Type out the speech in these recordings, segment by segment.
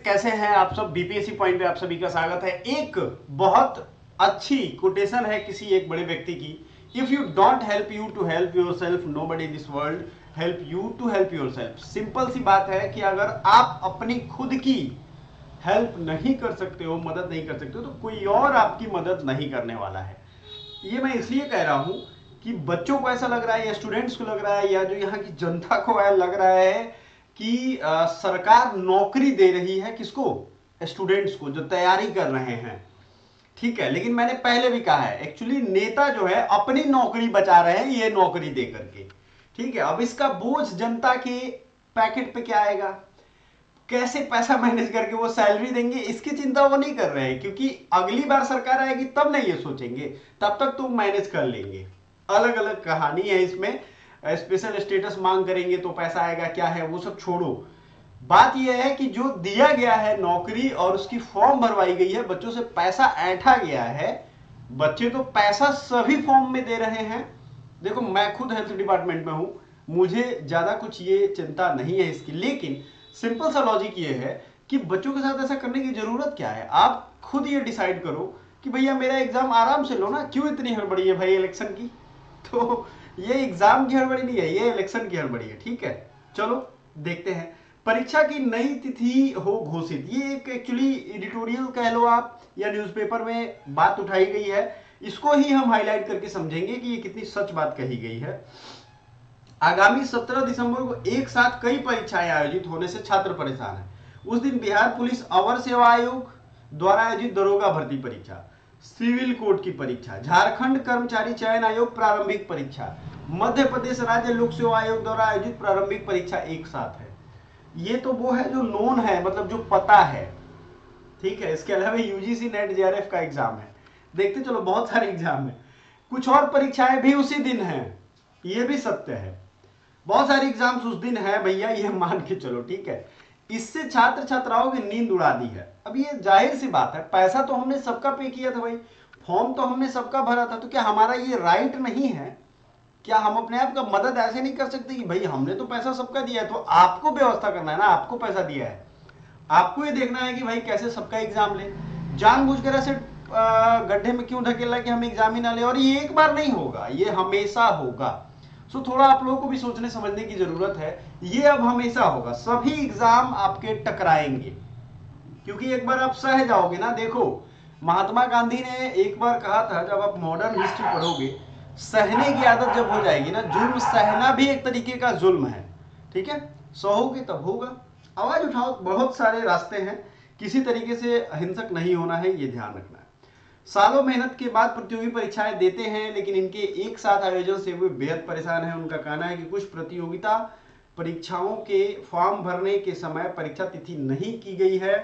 कैसे हैं आप सब। बीपीएससी पॉइंट पे आप सभी का स्वागत है। एक बहुत अच्छी कोटेशन है किसी एक बड़े व्यक्ति की, if you don't help you to help yourself, nobody in this world help you to help yourself. Simple सी बात है कि अगर आप अपनी खुद की हेल्प नहीं कर सकते हो, मदद नहीं कर सकते हो, तो कोई और आपकी मदद नहीं करने वाला है। ये मैं इसलिए कह रहा हूं कि बच्चों को ऐसा लग रहा है या स्टूडेंट्स को लग रहा है या जो यहाँ की जनता को लग रहा है कि सरकार नौकरी दे रही है किसको, स्टूडेंट्स को जो तैयारी कर रहे हैं। ठीक है, लेकिन मैंने पहले भी कहा है एक्चुअली नेता जो है अपनी नौकरी बचा रहे हैं ये नौकरी दे करके। ठीक है, अब इसका बोझ जनता के पैकेट पे क्या आएगा, कैसे पैसा मैनेज करके वो सैलरी देंगे, इसकी चिंता वो नहीं कर रहे हैं, क्योंकि अगली बार सरकार आएगी तब नहीं ये सोचेंगे, तब तक तो मैनेज कर लेंगे। अलग अलग कहानी है इसमें। स्पेशल स्टेटस मांग करेंगे तो पैसा आएगा, क्या है वो सब छोड़ो। बात यह है कि जो दिया गया है नौकरी और उसकी फॉर्म भरवाई गई है, बच्चों से पैसा ऐंठा गया है, बच्चे तो पैसा सभी फॉर्म में दे रहे हैं। देखो मैं खुद हेल्थ डिपार्टमेंट में हूं, मुझे ज्यादा कुछ ये चिंता नहीं है इसकी, लेकिन सिंपल सा लॉजिक ये है कि बच्चों के साथ ऐसा करने की जरूरत क्या है। आप खुद ये डिसाइड करो कि भैया मेरा एग्जाम आराम से लो ना, क्यों इतनी हड़बड़ी है भाई इलेक्शन की। तो ये एग्जाम की हड़बड़ी नहीं है, ये इलेक्शन की हड़बड़ी है। ठीक है, चलो देखते हैं। परीक्षा की नई तिथि हो घोषित, ये एक एक्चुअली एडिटोरियल कह लो आप या न्यूज़पेपर में बात उठाई गई है, इसको ही हम हाईलाइट करके समझेंगे कि ये कितनी सच बात कही गई है। आगामी 17 दिसंबर को एक साथ कई परीक्षाएं आयोजित होने से छात्र परेशान है। उस दिन बिहार पुलिस अवर सेवा आयोग द्वारा आयोजित दरोगा भर्ती परीक्षा, सिविल कोर्ट की परीक्षा, झारखंड कर्मचारी चयन आयोग प्रारंभिक परीक्षा, मध्य प्रदेश राज्य लोक सेवा आयोग द्वारा आयोजित प्रारंभिक परीक्षा एक साथ है। ये तो वो है जो नोन है, मतलब जो पता है। ठीक है, इसके अलावा यूजीसी नेट जेआरएफ का एग्जाम है। देखते चलो, बहुत सारे एग्जाम है, कुछ और परीक्षाएं भी उसी दिन है, ये भी सत्य है। बहुत सारे एग्जाम्स उस दिन है भैया, ये मान के चलो। ठीक है, इससे छात्र छात्राओं की नींद उड़ा दी है। अब ये जाहिर सी बात है, पैसा तो हमने सबका पे किया था भाई, फॉर्म तो हमने सबका भरा था, तो क्या हमारा ये राइट नहीं है? क्या हम अपने आप का मदद ऐसे नहीं कर सकते कि भाई हमने तो पैसा सबका दिया है, तो आपको व्यवस्था करना है ना, आपको पैसा दिया है, आपको ये देखना है कि भाई कैसे सबका एग्जाम ले। जानबूझकर ऐसे गड्ढे में क्यों धकेला कि हम एग्जाम ही ना ले, और ये एक बार नहीं होगा, ये हमेशा होगा। सो थोड़ा आप लोगों को भी सोचने समझने की जरूरत है। ये अब हमेशा होगा, सभी एग्जाम आपके टकराएंगे, क्योंकि एक बार आप सह जाओगे ना। देखो महात्मा गांधी ने एक बार कहा था, जब आप मॉडर्न हिस्ट्री पढ़ोगे, सहने की आदत जब हो जाएगी ना, जुल्म सहना भी एक तरीके का जुल्म है। ठीक है, सहोगे तब होगा। आवाज उठाओ, बहुत सारे रास्ते हैं, किसी तरीके से हिंसक नहीं होना है, ये ध्यान रखना है। सालों मेहनत के बाद प्रतियोगी परीक्षाएं देते हैं, लेकिन इनके एक साथ आयोजन से वे बेहद परेशान हैं। उनका कहना है कि कुछ प्रतियोगिता परीक्षाओं के फॉर्म भरने के समय परीक्षा तिथि नहीं की गई है,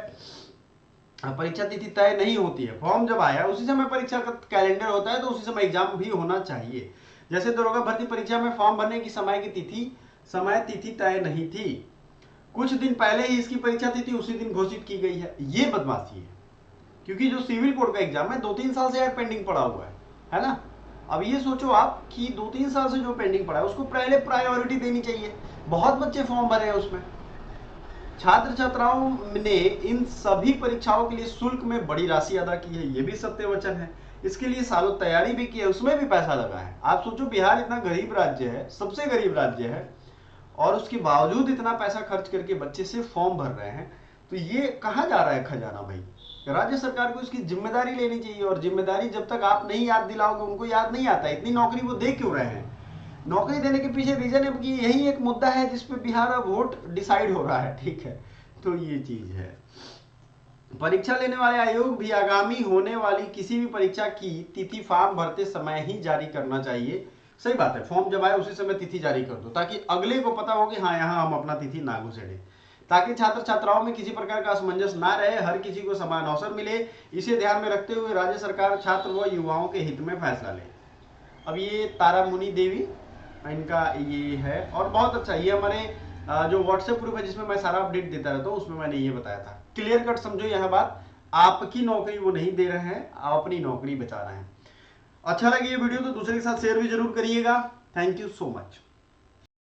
परीक्षा तिथि तय नहीं होती है। फॉर्म जब आया उसी समय परीक्षा का कैलेंडर होता है, तो उसी समय एग्जाम भी होना चाहिए। जैसे दरोगा भर्ती परीक्षा में फॉर्म भरने की समय तिथि तय नहीं थी, कुछ दिन पहले ही इसकी परीक्षा तिथि उसी दिन घोषित की गई है। ये बदमाशी है, क्योंकि जो सिविल कोड का एग्जाम है 2-3 साल से यार पेंडिंग पड़ा हुआ है ना। अब ये सोचो आप कि 2-3 साल से जो पेंडिंग पड़ा है उसको पहले प्रायोरिटी देनी चाहिए। बहुत बच्चे फॉर्म भरे हैं उसमें। छात्र छात्राओं ने इन सभी परीक्षाओं के लिए शुल्क में बड़ी राशि अदा की है, ये भी सत्य वचन है। इसके लिए सालों तैयारी भी की है, उसमें भी पैसा लगा है। आप सोचो बिहार इतना गरीब राज्य है, सबसे गरीब राज्य है, और उसके बावजूद इतना पैसा खर्च करके बच्चे से फॉर्म भर रहे हैं, तो ये कहाँ जा रहा है खजाना भाई। राज्य सरकार को इसकी जिम्मेदारी लेनी चाहिए, और जिम्मेदारी जब तक आप नहीं याद दिलाओगे, उनको याद नहीं आता इतनी नौकरी वो दे क्यों रहे हैं। नौकरी देने के पीछे रीजन है कि यही एक मुद्दा है जिसपे बिहार अब वोट डिसाइड हो रहा है। ठीक है, तो ये चीज है। परीक्षा लेने वाले आयोग भी आगामी होने वाली किसी भी परीक्षा की तिथि फॉर्म भरते समय ही जारी करना चाहिए। सही बात है, फॉर्म जब आए उसी समय तिथि जारी कर दो, ताकि अगले को पता हो कि हाँ यहाँ हम अपना तिथि ना घुसेड़े, ताकि छात्र छात्राओं में किसी प्रकार का असमंजस ना रहे, हर किसी को समान अवसर मिले। इसे ध्यान में रखते हुए राज्य सरकार छात्र व युवाओं के हित में फैसला ले। अब ये तारामुनि देवी इनका ये है, और बहुत अच्छा, ये हमारे जो व्हाट्सएप ग्रुप है जिसमें मैं सारा अपडेट देता रहता हूँ, उसमें मैंने ये बताया था। क्लियर कट समझो यह बात, आपकी नौकरी वो नहीं दे रहे हैं, आप अपनी नौकरी बचा रहे हैं। अच्छा लगे ये वीडियो तो दूसरे के साथ शेयर भी जरूर करिएगा। Thank you so much.